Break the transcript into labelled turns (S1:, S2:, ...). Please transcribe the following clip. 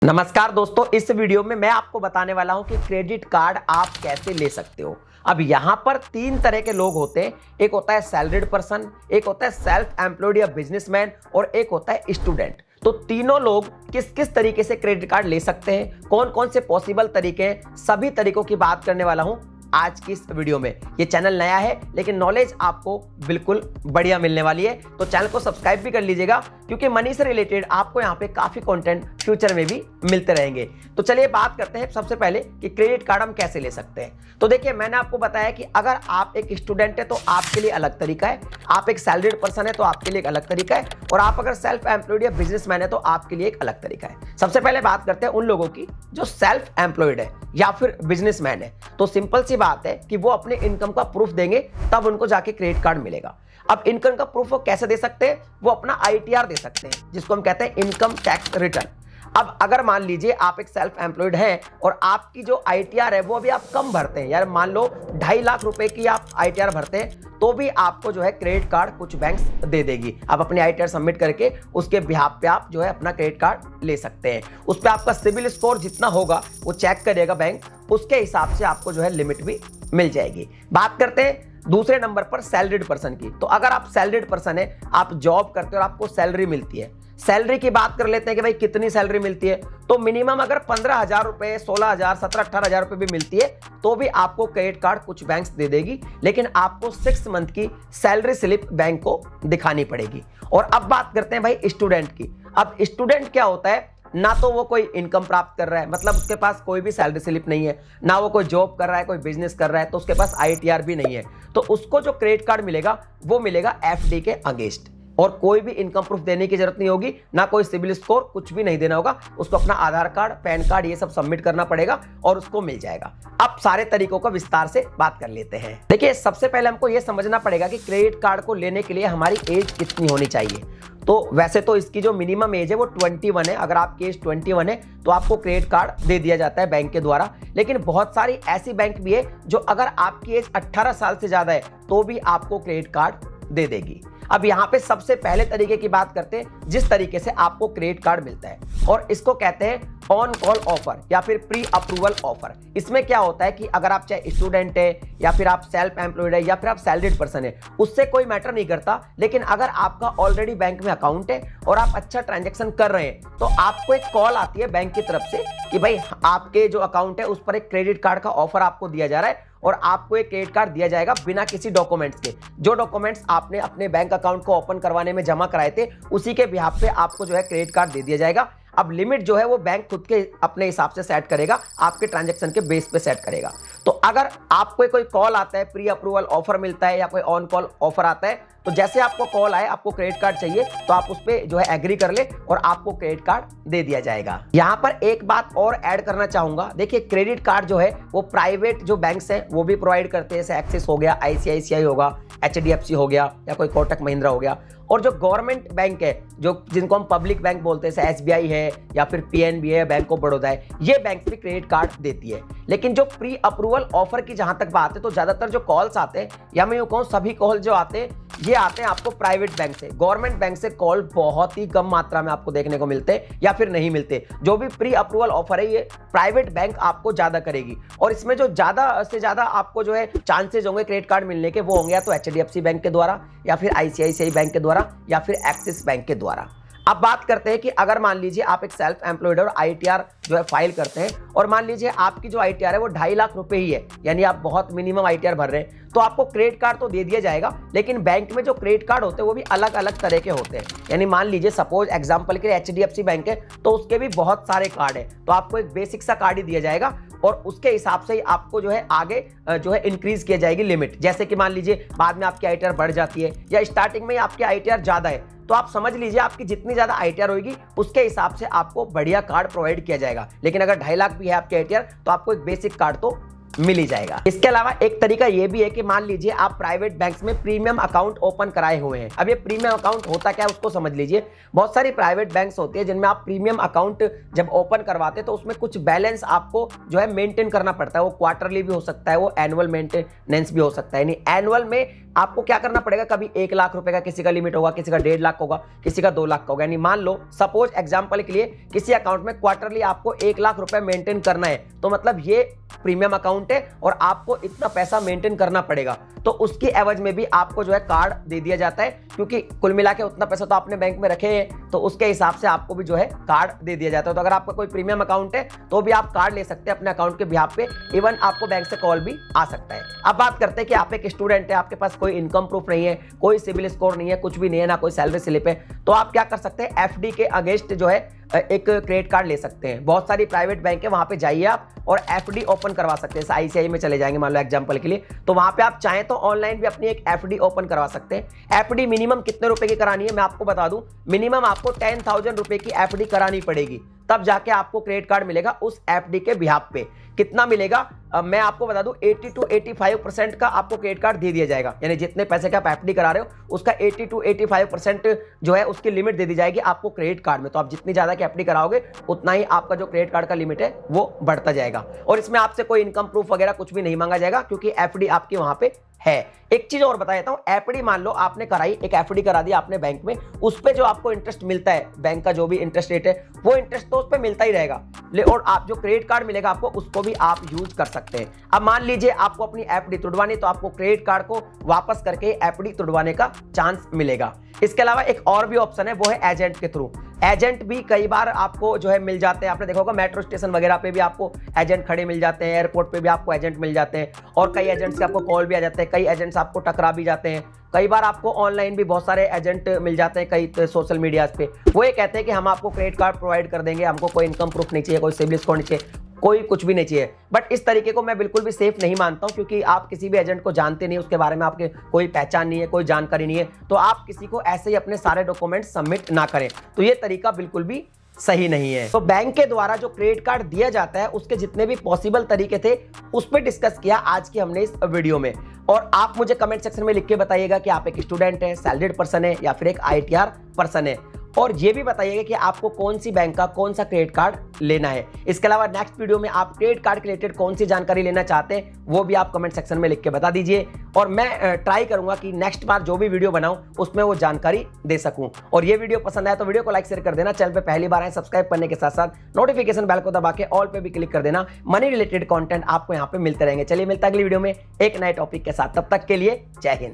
S1: नमस्कार दोस्तों, इस वीडियो में मैं आपको बताने वाला हूं कि क्रेडिट कार्ड आप कैसे ले सकते हो। अब यहां पर तीन तरह के लोग होते हैं। एक होता है सैलरीड पर्सन, एक होता है सेल्फ एम्प्लॉयड या बिजनेसमैन और एक होता है स्टूडेंट। तो तीनों लोग किस किस तरीके से क्रेडिट कार्ड ले सकते हैं, कौन कौन से पॉसिबल तरीके हैं, सभी तरीकों की बात करने वाला हूं आज की इस वीडियो में। ये चैनल नया है लेकिन नॉलेज आपको बिल्कुल बढ़िया मिलने वाली है, तो चैनल को सब्सक्राइब भी कर लीजिएगा क्योंकि मनी से रिलेटेड आपको यहाँ पे काफी कंटेंट फ्यूचर में भी मिलते रहेंगे। तो चलिए बात करते हैं सबसे पहले कि क्रेडिट कार्ड हम कैसे ले सकते हैं। तो देखिए, मैंने आपको बताया कि अगर आप एक स्टूडेंट है तो आपके लिए अलग तरीका है, आप एक सैलरीड पर्सन है तो आपके लिए एक अलग तरीका है, और आप अगर सेल्फ एम्प्लॉयड या बिजनेसमैन है तो आपके लिए एक अलग तरीका है। सबसे पहले बात करते हैं उन लोगों की जो सेल्फ एम्प्लॉयड है या फिर बिजनेसमैन है। तो सिंपल सी बात है कि वो अपने इनकम का प्रूफ देंगे तब उनको जाके क्रेडिट कार्ड मिलेगा। अब इनकम का प्रूफ वो कैसे दे सकते हैं? वो अपना आईटीआर दे सकते हैं, जिसको हम कहते हैं इनकम टैक्स रिटर्न। अब अगर मान लीजिए आप एक सेल्फ एम्प्लॉयड हैं और आपकी जो आईटीआर है वो अभी आप कम भरते हैं, यार मान लो 2.5 लाख रुपए की आप आईटीआर भरते हैं, तो भी आपको जो है क्रेडिट कार्ड कुछ बैंक्स दे देगी। आप अपनी आईटीआर सबमिट करके उसके बिहाफ पे आप जो है अपना क्रेडिट कार्ड ले सकते हैं। उस पर आपका सिविल स्कोर जितना होगा वो चेक करेगा बैंक, उसके हिसाब से आपको जो है लिमिट भी मिल जाएगी। बात करते हैं दूसरे नंबर पर सैलरीड पर्सन की। तो अगर आप सैलरीड पर्सन है, आप जॉब करते हो और आपको सैलरी मिलती है। सैलरी की बात कर लेते हैं कि भाई कितनी सैलरी मिलती है, तो मिनिमम अगर 15,000 रुपए, 16,000, 17-18,000 रुपए भी मिलती है तो भी आपको क्रेडिट कार्ड कुछ बैंक्स दे देगी, लेकिन आपको 6 मंथ की सैलरी स्लिप बैंक को दिखानी पड़ेगी। और अब बात करते हैं भाई स्टूडेंट की। अब स्टूडेंट क्या होता है, ना तो वो कोई इनकम प्राप्त कर रहा है, मतलब उसके पास कोई भी सैलरी स्लिप नहीं है, ना वो कोई जॉब कर रहा है, कोई बिजनेस कर रहा है, तो उसके पास आईटीआर भी नहीं है। तो उसको जो क्रेडिट कार्ड मिलेगा वो मिलेगा एफडी के अगेंस्ट, और कोई भी इनकम प्रूफ देने की जरूरत नहीं होगी, ना कोई सिविल स्कोर, कुछ भी नहीं देना होगा। उसको अपना आधार कार्ड, पैन कार्ड ये सब सबमिट करना पड़ेगा और उसको मिल जाएगा। अब सारे तरीकों का विस्तार से बात कर लेते हैं। देखिए, सबसे पहले हमको ये समझना पड़ेगा कि क्रेडिट कार्ड को लेने के लिए हमारी एज कितनी होनी चाहिए। तो वैसे तो इसकी जो मिनिमम एज है वो 21 है। अगर आपकी एज 21 है तो आपको क्रेडिट कार्ड दे दिया जाता है बैंक के द्वारा। लेकिन बहुत सारी ऐसी बैंक भी है जो अगर आपकी एज 18 साल से ज्यादा है तो भी आपको क्रेडिट कार्ड दे देगी। अब यहाँ पे सबसे पहले तरीके की बात करते हैं जिस तरीके से आपको क्रेडिट कार्ड मिलता है, और इसको कहते हैं ऑन कॉल ऑफर या फिर प्री अप्रूवल ऑफर। इसमें क्या होता है कि अगर आप चाहे स्टूडेंट है या फिर आप सेल्फ एम्प्लॉयड है या फिर आप सैलरीड पर्सन है, उससे कोई मैटर नहीं करता। लेकिन अगर आपका ऑलरेडी बैंक में अकाउंट है और आप अच्छा ट्रांजैक्शन कर रहे हैं तो आपको एक कॉल आती है बैंक की तरफ से कि भाई आपके जो अकाउंट है उस पर एक क्रेडिट कार्ड का ऑफर आपको दिया जा रहा है, और आपको एक क्रेडिट कार्ड दिया जाएगा बिना किसी डॉक्यूमेंट्स के। जो डॉक्यूमेंट्स आपने अपने बैंक अकाउंट को ओपन करवाने में जमा कराए थे उसी के बिहाफ पे आपको जो है क्रेडिट कार्ड दे दिया जाएगा। अब लिमिट जो है वो बैंक खुद के अपने हिसाब से सेट करेगा, आपके ट्रांजैक्शन के बेस पे सेट करेगा। तो अगर आपको कोई कॉल आता है, प्री अप्रूवल ऑफर मिलता है या कोई ऑन कॉल ऑफर आता है, तो जैसे आपको कॉल आए आपको क्रेडिट कार्ड चाहिए तो आप उस पर जो है एग्री कर ले और आपको क्रेडिट कार्ड दे दिया जाएगा। यहाँ पर एक बात और ऐड करना चाहूंगा। देखिए, क्रेडिट कार्ड जो है वो प्राइवेट जो बैंक्स हैं वो भी प्रोवाइड करते हैं, जैसे एक्सिस हो गया, आईसीआईसीआई होगा, एचडीएफसी हो गया या कोई कोटक महिंद्रा हो गया। और जो गवर्नमेंट बैंक है, जो जिनको हम पब्लिक बैंक बोलते हैं, जैसे एसबीआई है या फिर पीएनबी है, बैंक ऑफ बड़ौदा है, ये बैंक भी क्रेडिट कार्ड देती है। लेकिन जो प्री अप्रूवल ऑफर की जहां तक बात है तो ज्यादातर जो कॉल्स आते हैं, या मैं यूं कहूं सभी कॉल जो आते हैं ये आते हैं आपको प्राइवेट बैंक से। गवर्नमेंट बैंक से कॉल बहुत ही कम मात्रा में आपको देखने को मिलते हैं या फिर नहीं मिलते। जो भी प्री अप्रूवल ऑफर है ये प्राइवेट बैंक आपको ज्यादा करेगी, और इसमें जो ज्यादा से ज्यादा आपको जो है चांसेस होंगे क्रेडिट कार्ड मिलने के, वो होंगे या तो एचडीएफसी बैंक के द्वारा या फिर आईसीआईसीआई बैंक के द्वारा या फिर एक्सिस बैंक के द्वारा। अब बात करते हैं कि अगर मान लीजिए आप एक सेल्फ एम्प्लॉयड और आईटीआर जो है फाइल करते हैं, और मान लीजिए आपकी जो आईटीआर है वो 2.5 लाख रुपए ही है, यानी आप बहुत मिनिमम आईटीआर भर रहे हैं, तो आपको क्रेडिट कार्ड तो दे दिया जाएगा। लेकिन बैंक में जो क्रेडिट कार्ड होते हैं वो भी अलग अलग तरह के होते हैं। यानी मान लीजिए सपोज एग्जांपल के लिए एचडीएफसी बैंक है तो उसके भी बहुत सारे कार्ड है, तो आपको एक बेसिक सा कार्ड ही दिया जाएगा और उसके हिसाब से ही आपको जो है आगे जो है इंक्रीज किया जाएगी लिमिट। जैसे कि मान लीजिए बाद में आपकी आईटीआर बढ़ जाती है या स्टार्टिंग में ही आपकी आईटीआर ज्यादा है, तो आप समझ लीजिए आपकी जितनी ज्यादा आईटीआर होगी उसके हिसाब से आपको बढ़िया कार्ड प्रोवाइड किया जाएगा। लेकिन अगर 2.5 लाख भी है आपकी आईटीआर तो आपको एक बेसिक कार्ड तो मिल ही जाएगा। इसके अलावा एक तरीका ये भी है कि मान लीजिए आप प्राइवेट बैंक्स में प्रीमियम अकाउंट ओपन कराए हुए हैं। अब ये प्रीमियम अकाउंट होता क्या है उसको समझ लीजिए। बहुत सारी प्राइवेट बैंक्स होती है जिनमें आप प्रीमियम अकाउंट जब ओपन करवाते हैं तो उसमें कुछ बैलेंस आपको जो है मेंटेन करना पड़ता है। वो क्वार्टरली भी हो सकता है, वो एनुअल मेंटेनेंस भी हो सकता है। यानी एनुअल में आपको क्या करना पड़ेगा, कभी 1 लाख रुपए का किसी का लिमिट होगा, किसी का 1.5 लाख होगा, किसी का 2 लाख का होगा। यानी मान लो सपोज एग्जांपल के लिए किसी अकाउंट में क्वार्टरली आपको 1 लाख रुपए मेंटेन करना है, तो मतलब ये प्रीमियम अकाउंट है और आपको इतना पैसा मेंटेन करना पड़ेगा। तो उसकी एवज में भी आपको जो है कार्ड दे दिया जाता है, क्योंकि कुल मिला के उतना पैसा तो आपने बैंक में रखे हैं, तो उसके हिसाब से आपको भी जो है कार्ड दे दिया जाता है। तो अगर आपका कोई प्रीमियम अकाउंट है तो भी आप कार्ड ले सकते हैं अपने अकाउंट के बिहाफ पे, इवन आपको बैंक से कॉल भी आ सकता है। अब बात करते हैं कि आप एक स्टूडेंट है, आपके पास कोई इनकम प्रूफ नहीं है, कोई सिविल स्कोर नहीं है, कुछ भी नहीं है, ना कोई सैलरी स्लिप है, तो आप क्या कर सकते हैं, एफडी के अगेंस्ट जो है एक क्रेडिट कार्ड ले सकते हैं। बहुत सारी प्राइवेट बैंक है, वहां पे जाइए आप और एफडी ओपन करवा सकते हैं। आईसीआई में चले जाएंगे मान लो एग्जांपल के लिए, तो वहां पे आप चाहें तो ऑनलाइन भी अपनी एक एफडी ओपन करवा सकते हैं। एफडी मिनिमम कितने रुपए की करानी है मैं आपको बता दूं, मिनिमम आपको 10,000 रुपए की एफडी करानी पड़ेगी, तब जाके आपको क्रेडिट कार्ड मिलेगा उस एफडी के बिहाफ पे। कितना मिलेगा मैं आपको बता दूं, 80 to 85% का आपको क्रेडिट कार्ड दे दिया जाएगा। यानी जितने पैसे का आप एफडी करा रहे हो उसका 80 to 85% जो है उसकी लिमिट दे दी जाएगी आपको क्रेडिट कार्ड में। तो आप जितनी ज्यादा की एफडी कराओगे उतना ही आपका जो क्रेडिट कार्ड का लिमिट है वो बढ़ता जाएगा। और इसमें आपसे कोई इनकम प्रूफ वगैरह कुछ भी नहीं मांगा जाएगा, क्योंकि एफडी आपकी वहां पे है। एक चीज और बता देता हूं, एफडी मान लो आपने कराई, एक एफडी करा दी आपने बैंक में, उस पे जो आपको इंटरेस्ट मिलता है, बैंक का जो भी इंटरेस्ट रेट है वो इंटरेस्ट तो उस पे मिलता ही रहेगा, और आप जो क्रेडिट कार्ड मिलेगा आपको उसको भी आप यूज कर सकते हैं। अब मान लीजिए आपको अपनी एफडी तुड़वानी, तो आपको क्रेडिट कार्ड को वापस करके एफडी तुड़वाने का चांस मिलेगा। इसके अलावा एक और भी ऑप्शन है, वो है एजेंट के थ्रू। एजेंट भी कई बार आपको जो है मिल जाते हैं, आपने देखा होगा मेट्रो स्टेशन वगैरह पे भी आपको एजेंट खड़े मिल जाते हैं, एयरपोर्ट पे भी आपको एजेंट मिल जाते हैं, और कई एजेंट्स से आपको कॉल भी आ जाते हैं, कई एजेंट्स आपको टकरा भी जाते हैं। कई बार आपको ऑनलाइन भी बहुत सारे एजेंट मिल जाते हैं कई सोशल मीडिया पे, वो ये कहते हैं कि हम आपको क्रेडिट कार्ड प्रोवाइड कर देंगे, हमको कोई इनकम प्रूफ नहीं चाहिए, कोई सिबिल स्कोर नहीं चाहिए, कोई कुछ भी नहीं चाहिए। बट इस तरीके को मैं बिल्कुल भी सेफ नहीं मानता हूं, क्योंकि आप किसी भी एजेंट को जानते नहीं, उसके बारे में आपके कोई पहचान नहीं है, कोई जानकारी नहीं है, तो आप किसी को ऐसे ही अपने सारे डॉक्यूमेंट सबमिट ना करें। तो ये तरीका बिल्कुल भी सही नहीं है। तो बैंक के द्वारा जो क्रेडिट कार्ड दिया जाता है उसके जितने भी पॉसिबल तरीके थे उस पर डिस्कस किया आज की हमने इस वीडियो में। और आप मुझे कमेंट सेक्शन में लिख के बताइएगा कि आप एक स्टूडेंट है, सैलरीड पर्सन है, या फिर एक आईटीआर पर्सन है, और ये भी बताइएगा कि आपको कौन सी बैंक का कौन सा क्रेडिट कार्ड लेना है। इसके अलावा नेक्स्ट वीडियो में आप क्रेडिट कार्ड के रिलेटेड कौन सी जानकारी लेना चाहते हैं वो भी आप कमेंट सेक्शन में लिख के बता दीजिए, और मैं ट्राई करूंगा कि नेक्स्ट बार जो भी वीडियो बनाऊं उसमें वो जानकारी दे सकूं। और ये वीडियो पसंद आया तो वीडियो को लाइक शेयर कर देना, चैनल पे पहली बार आए सब्सक्राइब करने के साथ साथ नोटिफिकेशन बेल को दबा के ऑल पे भी क्लिक कर देना। मनी रिलेटेड कंटेंट आपको यहाँ पे मिलते रहेंगे। चलिए मिलता है अगली वीडियो में एक नए टॉपिक के साथ, तब तक के लिए जय हिंद।